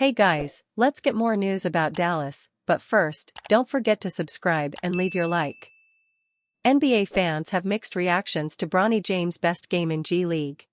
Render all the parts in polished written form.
Hey guys, let's get more news about Dallas, but first, don't forget to subscribe and leave your like. NBA fans have mixed reactions to Bronny James' best game in G League.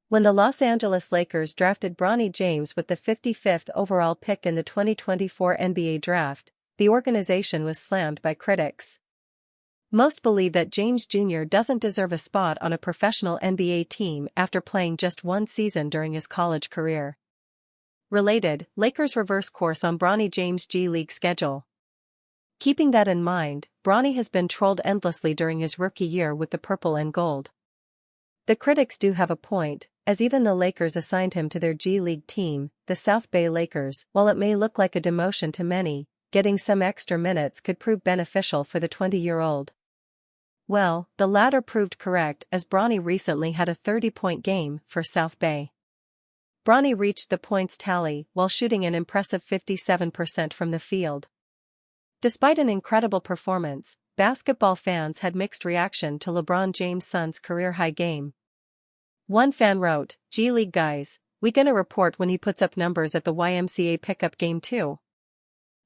When the Los Angeles Lakers drafted Bronny James with the 55th overall pick in the 2024 NBA draft, the organization was slammed by critics. Most believe that James Jr. doesn't deserve a spot on a professional NBA team after playing just one season during his college career. Related, Lakers reverse course on Bronny James' G League schedule. Keeping that in mind, Bronny has been trolled endlessly during his rookie year with the purple and gold. The critics do have a point, as even the Lakers assigned him to their G League team, the South Bay Lakers. While it may look like a demotion to many, getting some extra minutes could prove beneficial for the 20-year-old. Well, the latter proved correct as Bronny recently had a 30-point game for South Bay. Bronny reached the points tally while shooting an impressive 57% from the field. Despite an incredible performance, basketball fans had mixed reaction to LeBron James' son's career-high game. One fan wrote, "G League guys, we gonna report when he puts up numbers at the YMCA pickup game too."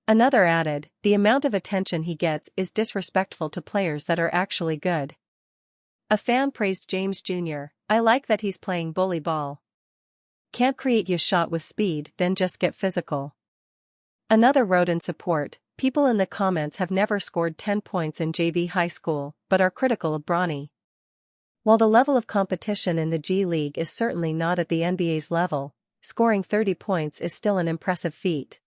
Another added, "The amount of attention he gets is disrespectful to players that are actually good." A fan praised James Jr., "I like that he's playing bully ball. Can't create your shot with speed, then just get physical." Another wrote in support, "People in the comments have never scored 10 points in JV high school, but are critical of Bronny." While the level of competition in the G League is certainly not at the NBA's level, scoring 30 points is still an impressive feat.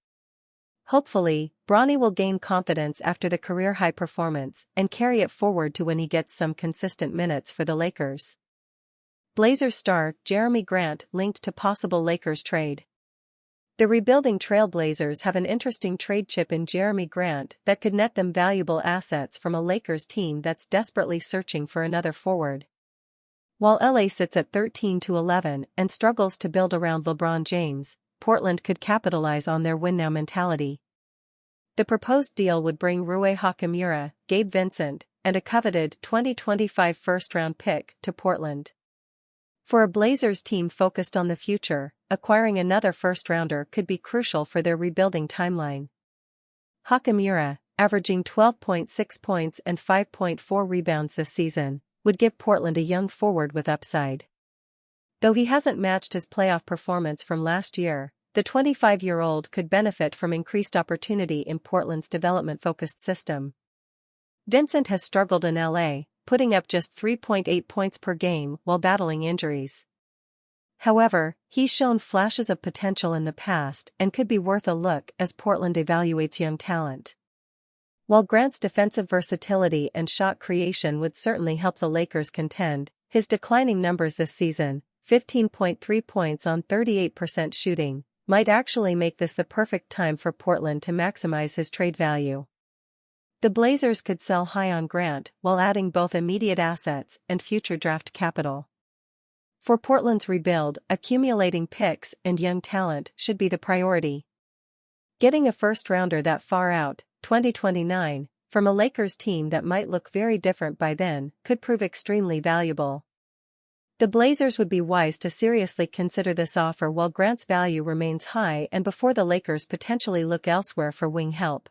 Hopefully, Bronny will gain confidence after the career-high performance and carry it forward to when he gets some consistent minutes for the Lakers. Blazers star Jerami Grant linked to possible Lakers trade. The rebuilding Trailblazers have an interesting trade chip in Jerami Grant that could net them valuable assets from a Lakers team that's desperately searching for another forward. While LA sits at 13-11 and struggles to build around LeBron James, Portland could capitalize on their win-now mentality. The proposed deal would bring Rui Hachimura, Gabe Vincent, and a coveted 2025 first-round pick to Portland. For a Blazers team focused on the future, acquiring another first-rounder could be crucial for their rebuilding timeline. Hachimura, averaging 12.6 points and 5.4 rebounds this season, would give Portland a young forward with upside. Though he hasn't matched his playoff performance from last year, the 25-year-old could benefit from increased opportunity in Portland's development-focused system. Vincent has struggled in LA, putting up just 3.8 points per game while battling injuries. However, he's shown flashes of potential in the past and could be worth a look as Portland evaluates young talent. While Grant's defensive versatility and shot creation would certainly help the Lakers contend, his declining numbers this season, 15.3 points on 38% shooting, might actually make this the perfect time for Portland to maximize his trade value. The Blazers could sell high on Grant while adding both immediate assets and future draft capital. For Portland's rebuild, accumulating picks and young talent should be the priority. Getting a first-rounder that far out, 2029, from a Lakers team that might look very different by then, could prove extremely valuable. The Blazers would be wise to seriously consider this offer while Grant's value remains high and before the Lakers potentially look elsewhere for wing help.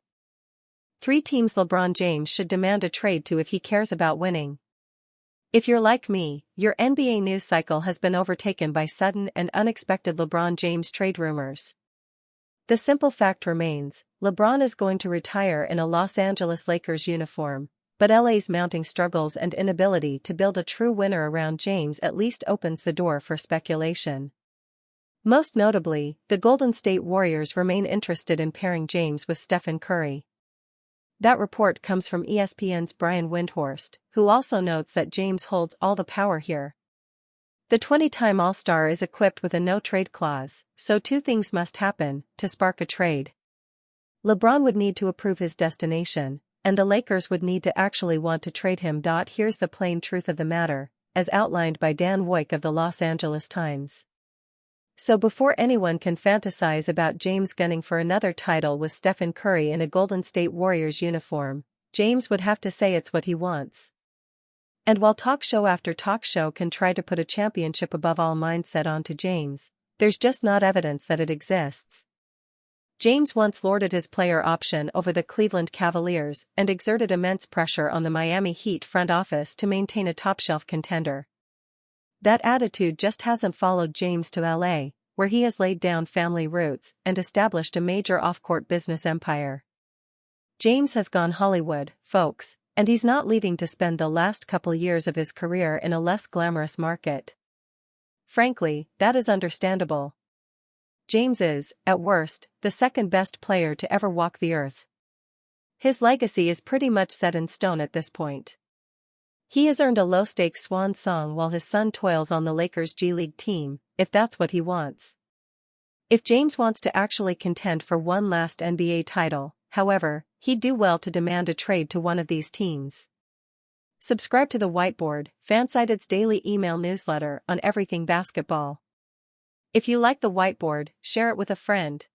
3 teams LeBron James should demand a trade to if he cares about winning. If you're like me, your NBA news cycle has been overtaken by sudden and unexpected LeBron James trade rumors. The simple fact remains, LeBron is going to retire in a Los Angeles Lakers uniform, but LA's mounting struggles and inability to build a true winner around James at least opens the door for speculation. Most notably, the Golden State Warriors remain interested in pairing James with Stephen Curry. That report comes from ESPN's Brian Windhorst, who also notes that James holds all the power here. The 20-time All-Star is equipped with a no-trade clause, so 2 things must happen to spark a trade. LeBron would need to approve his destination, and the Lakers would need to actually want to trade him. Here's the plain truth of the matter, as outlined by Dan Woik of the Los Angeles Times. So before anyone can fantasize about James gunning for another title with Stephen Curry in a Golden State Warriors uniform, James would have to say it's what he wants. And while talk show after talk show can try to put a championship above all mindset onto James, there's just not evidence that it exists. James once lorded his player option over the Cleveland Cavaliers and exerted immense pressure on the Miami Heat front office to maintain a top-shelf contender. That attitude just hasn't followed James to LA, where he has laid down family roots and established a major off-court business empire. James has gone Hollywood, folks, and he's not leaving to spend the last couple years of his career in a less glamorous market. Frankly, that is understandable. James is, at worst, the second best player to ever walk the earth. His legacy is pretty much set in stone at this point. He has earned a low-stakes swan song while his son toils on the Lakers' G League team, if that's what he wants. If James wants to actually contend for one last NBA title, however, he'd do well to demand a trade to one of these teams. Subscribe to The Whiteboard, Fansided's daily email newsletter on everything basketball. If you like The Whiteboard, share it with a friend.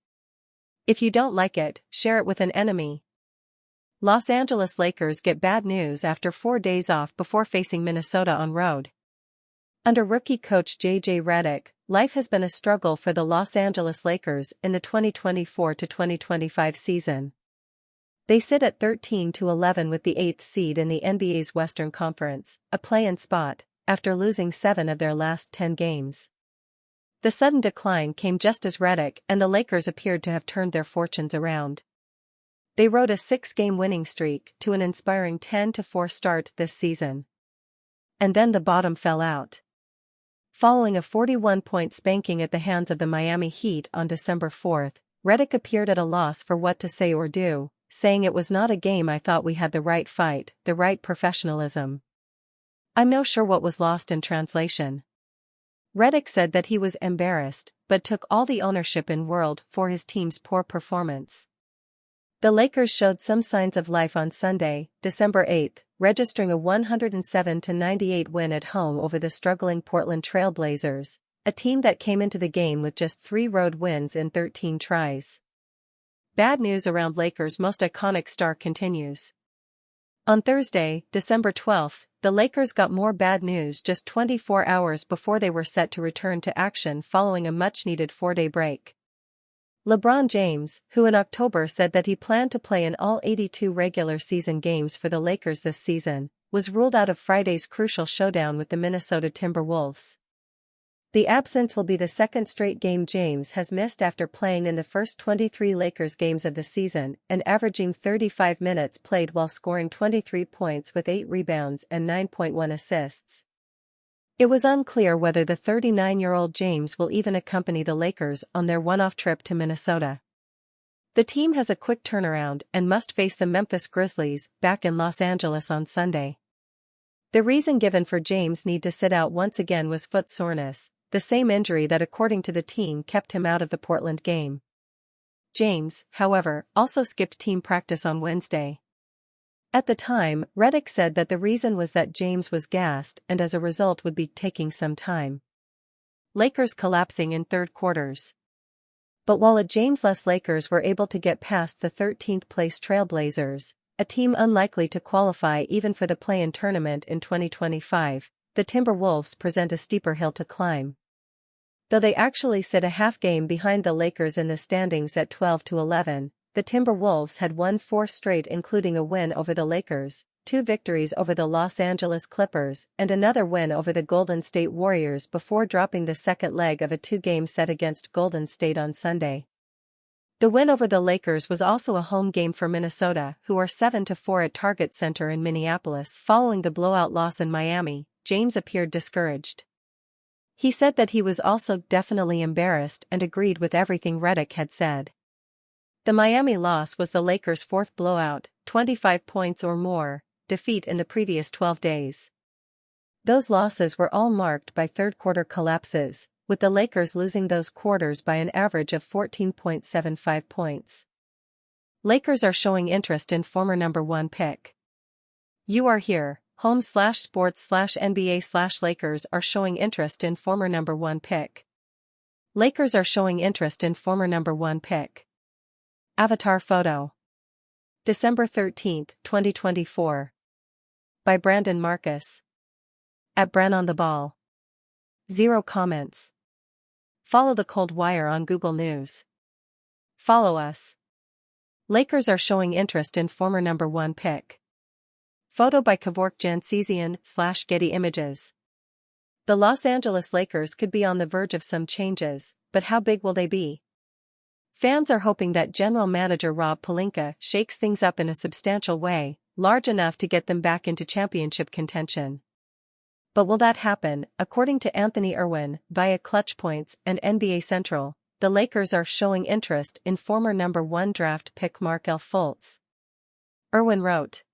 If you don't like it, share it with an enemy. Los Angeles Lakers get bad news after 4 days off before facing Minnesota on road. Under rookie coach J.J. Redick, life has been a struggle for the Los Angeles Lakers in the 2024-2025 season. They sit at 13-11 with the 8th seed in the NBA's Western Conference, a play-in spot, after losing 7 of their last 10 games. The sudden decline came just as Redick and the Lakers appeared to have turned their fortunes around. They rode a 6-game winning streak to an inspiring 10-4 start this season. And then the bottom fell out. Following a 41-point spanking at the hands of the Miami Heat on December 4, Redick appeared at a loss for what to say or do, saying it was not a game. I thought we had the right fight, the right professionalism. I'm no sure what was lost in translation. Redick said that he was embarrassed, but took all the ownership in world for his team's poor performance. The Lakers showed some signs of life on Sunday, December 8, registering a 107-98 win at home over the struggling Portland Trail Blazers, a team that came into the game with just 3 road wins in 13 tries. Bad news around Lakers' most iconic star continues. On Thursday, December 12, the Lakers got more bad news just 24 hours before they were set to return to action following a much-needed 4-day break. LeBron James, who in October said that he planned to play in all 82 regular season games for the Lakers this season, was ruled out of Friday's crucial showdown with the Minnesota Timberwolves. The absence will be the second straight game James has missed after playing in the first 23 Lakers games of the season and averaging 35 minutes played while scoring 23 points with 8 rebounds and 9.1 assists. It was unclear whether the 39-year-old James will even accompany the Lakers on their one-off trip to Minnesota. The team has a quick turnaround and must face the Memphis Grizzlies back in Los Angeles on Sunday. The reason given for James' need to sit out once again was foot soreness, the same injury that according to the team kept him out of the Portland game. James, however, also skipped team practice on Wednesday. At the time, Redick said that the reason was that James was gassed and as a result would be taking some time. Lakers collapsing in third quarters. But while a James-less Lakers were able to get past the 13th-place Trailblazers, a team unlikely to qualify even for the play-in tournament in 2025, the Timberwolves present a steeper hill to climb. Though they actually sit a half game behind the Lakers in the standings at 12-11, the Timberwolves had won 4 straight including a win over the Lakers, 2 victories over the Los Angeles Clippers and another win over the Golden State Warriors before dropping the second leg of a 2-game set against Golden State on Sunday. The win over the Lakers was also a home game for Minnesota, who are 7-4 at Target Center in Minneapolis following the blowout loss in Miami. James appeared discouraged. He said that he was also definitely embarrassed and agreed with everything Redick had said. The Miami loss was the Lakers' 4th blowout, 25 points or more, defeat in the previous 12 days. Those losses were all marked by third-quarter collapses, with the Lakers losing those quarters by an average of 14.75 points. Lakers are showing interest in former number 1 pick. You are here, home/sports/NBA/Lakers are showing interest in former number 1 pick. Lakers are showing interest in former number 1 pick. Avatar photo. December 13, 2024. By Brandon Marcus. At Bren on the Ball. 0 comments. Follow the Cold Wire on Google News. Follow us. Lakers are showing interest in former number 1 pick. Photo by Kevork Jansezian/Getty Images. The Los Angeles Lakers could be on the verge of some changes, but how big will they be? Fans are hoping that general manager Rob Pelinka shakes things up in a substantial way, large enough to get them back into championship contention. But will that happen? According to Anthony Irwin, via Clutch Points and NBA Central, the Lakers are showing interest in former number 1 draft pick Markelle Fultz. Irwin wrote,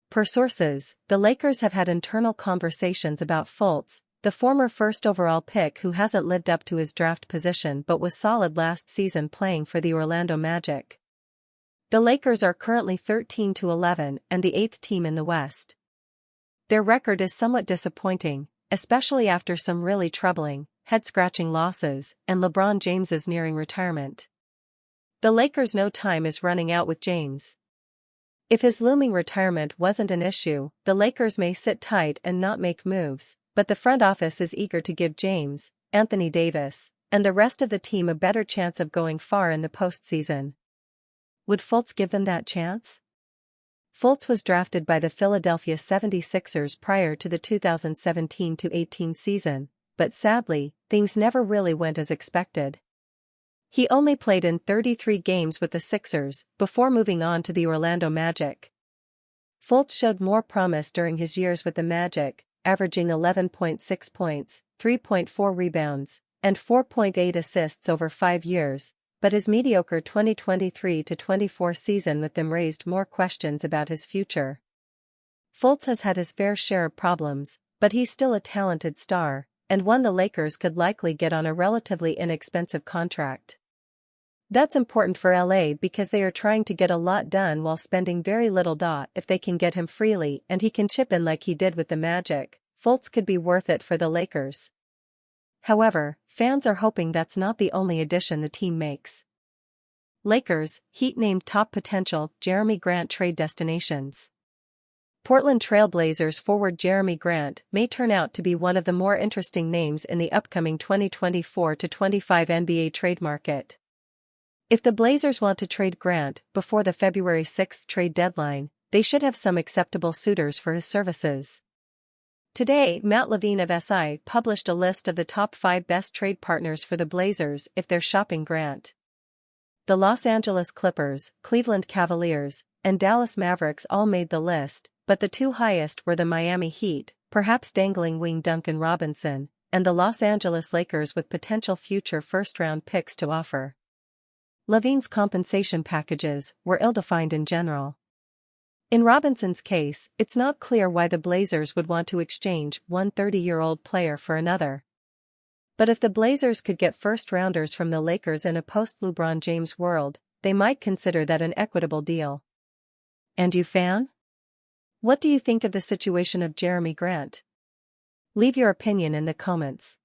per sources, the Lakers have had internal conversations about Fultz, the former first overall pick who hasn't lived up to his draft position but was solid last season playing for the Orlando Magic. The Lakers are currently 13-11 and the 8th team in the West. Their record is somewhat disappointing, especially after some really troubling, head-scratching losses and LeBron James's nearing retirement. The Lakers know time is running out with James. If his looming retirement wasn't an issue, the Lakers may sit tight and not make moves, but the front office is eager to give James, Anthony Davis, and the rest of the team a better chance of going far in the postseason. Would Fultz give them that chance? Fultz was drafted by the Philadelphia 76ers prior to the 2017-18 season, but sadly, things never really went as expected. He only played in 33 games with the Sixers before moving on to the Orlando Magic. Fultz showed more promise during his years with the Magic, averaging 11.6 points, 3.4 rebounds, and 4.8 assists over 5 years, but his mediocre 2023-24 season with them raised more questions about his future. Fultz has had his fair share of problems, but he's still a talented star, and one the Lakers could likely get on a relatively inexpensive contract. That's important for LA because they are trying to get a lot done while spending very little. If they can get him freely and he can chip in like he did with the Magic, Fultz could be worth it for the Lakers. However, fans are hoping that's not the only addition the team makes. Lakers, Heat named top potential Jerami Grant trade destinations. Portland Trail Blazers forward Jerami Grant may turn out to be one of the more interesting names in the upcoming 2024-25 NBA trade market. If the Blazers want to trade Grant before the February 6 trade deadline, they should have some acceptable suitors for his services. Today, Matt Levine of SI published a list of the top 5 best trade partners for the Blazers if they're shopping Grant. The Los Angeles Clippers, Cleveland Cavaliers, and Dallas Mavericks all made the list, but the 2 highest were the Miami Heat, perhaps dangling wing Duncan Robinson, and the Los Angeles Lakers with potential future first-round picks to offer. Levine's compensation packages were ill-defined in general. In Robinson's case, it's not clear why the Blazers would want to exchange one 30-year-old player for another. But if the Blazers could get first-rounders from the Lakers in a post-LeBron James world, they might consider that an equitable deal. And you fan? What do you think of the situation of Jerami Grant? Leave your opinion in the comments.